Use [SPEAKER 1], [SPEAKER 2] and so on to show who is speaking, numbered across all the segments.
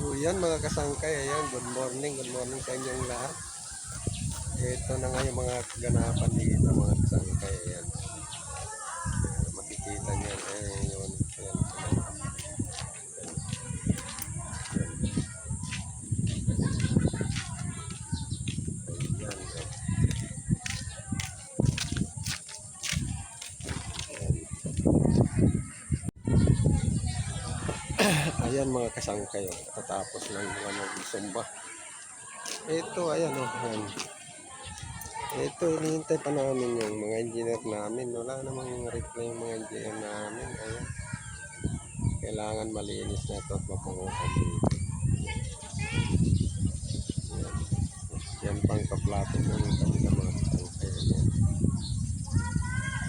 [SPEAKER 1] So yan mga kasangkay, ayan, good morning sa inyong lahat. Ito na nga yung mga ganapan dito mga kasangkay, ayan. Makikita niyan, ayan yun, ayan. Ayan mga kasangkay, tatapos lang mga nagsumba. Ito, ayan o, ayan. Ito, hinihintay pa namin yung mga engineer namin. Wala namang reply yung mga engineer namin. Ayan. Kailangan malinis na ito at mapungutan dito. Ayan. Yan pang kaplato ng kanila mga kasangkay. Ayan.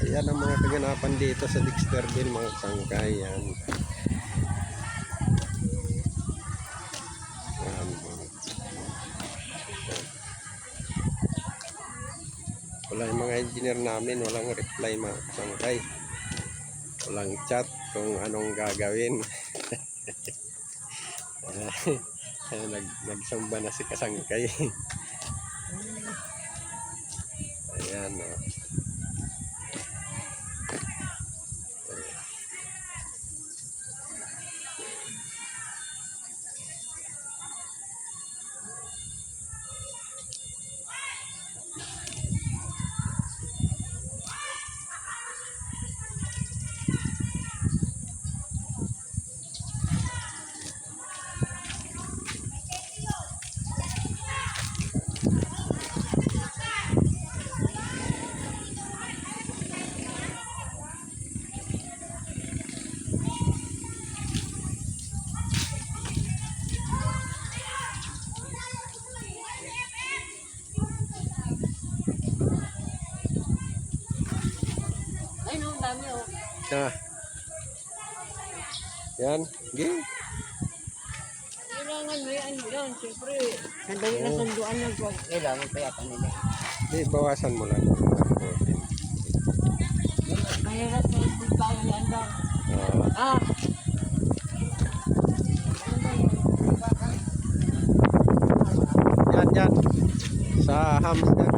[SPEAKER 1] Ayan ang mga kaganapan dito sa Dexterville mga kasangkay. Ayan. Wala yung mga engineer namin, walang reply mga kasangkay. Walang chat kung anong gagawin. Nagsamba na si kasangkay. Ayan o. Ah. Yan, game.
[SPEAKER 2] Kailangan mo yan, siyempre. Sandali na sunduan ng pag. Kailangan pa yata nila.
[SPEAKER 1] Hindi, bawasan mo lang.
[SPEAKER 2] Mahirap na ito tayo yan daw.
[SPEAKER 1] Yan. Sa hams yan.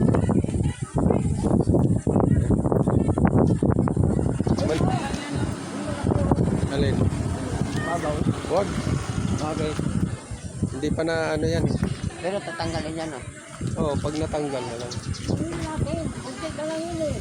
[SPEAKER 1] Alin?
[SPEAKER 2] Babaw.
[SPEAKER 1] Wag.
[SPEAKER 2] Okay.
[SPEAKER 1] Hindi pa na ano yan.
[SPEAKER 2] Pero tatanggalin yan,
[SPEAKER 1] Oo, pag natanggal na lang.
[SPEAKER 2] Hindi natin. Kunti na lang yun eh.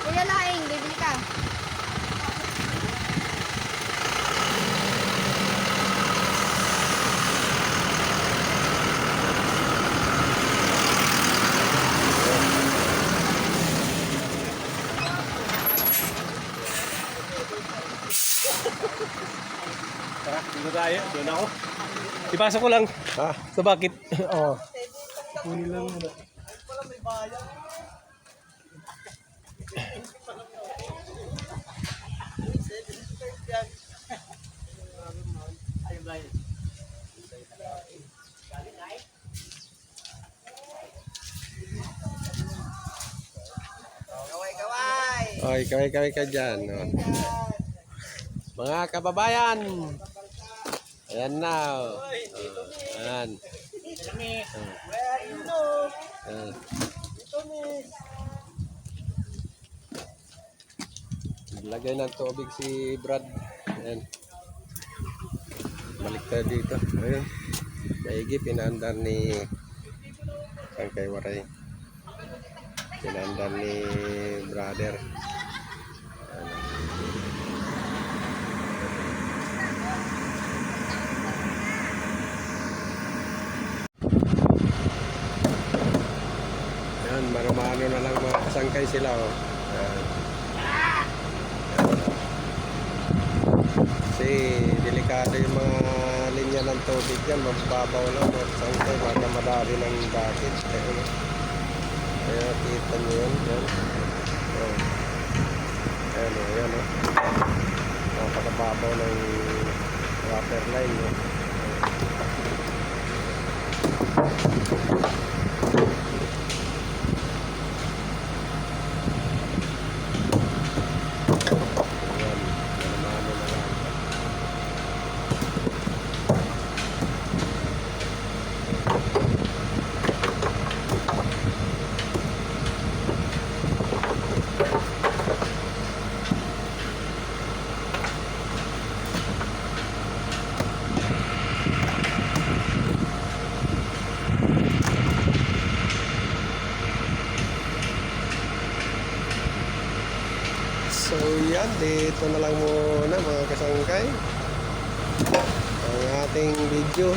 [SPEAKER 3] Kuya Laing, bibili ka.
[SPEAKER 4] Tara, dito tayo. Doon ako. Ipasok ko lang.
[SPEAKER 1] Ha?
[SPEAKER 4] Sa bakit? Oo. Kunin lang muna.
[SPEAKER 1] Oy, kaway ka dyan. Oh. Mga kababayan. Ayan na. Oh. Ayan. Lagay ng tubig si Brad. Ayan. Balik tayo dito. Ayan. Maigi, pinaandar ni Kangkay Waray. Pinaandar ni brother. mano-mano na lang mga kasangkay sila. Oh. Ayan. Kasi delikado yung mga linya ng tubig yan, mababaw lang mga kasangkay, baka madali ng bakit. Kaya kita nyo yan. Yan. Ayan. Ayan o, yan o. Napakababaw ng water line. No? Ayan, mano na lang. So yan, dito na lang muna mga kasangkay ang ating video.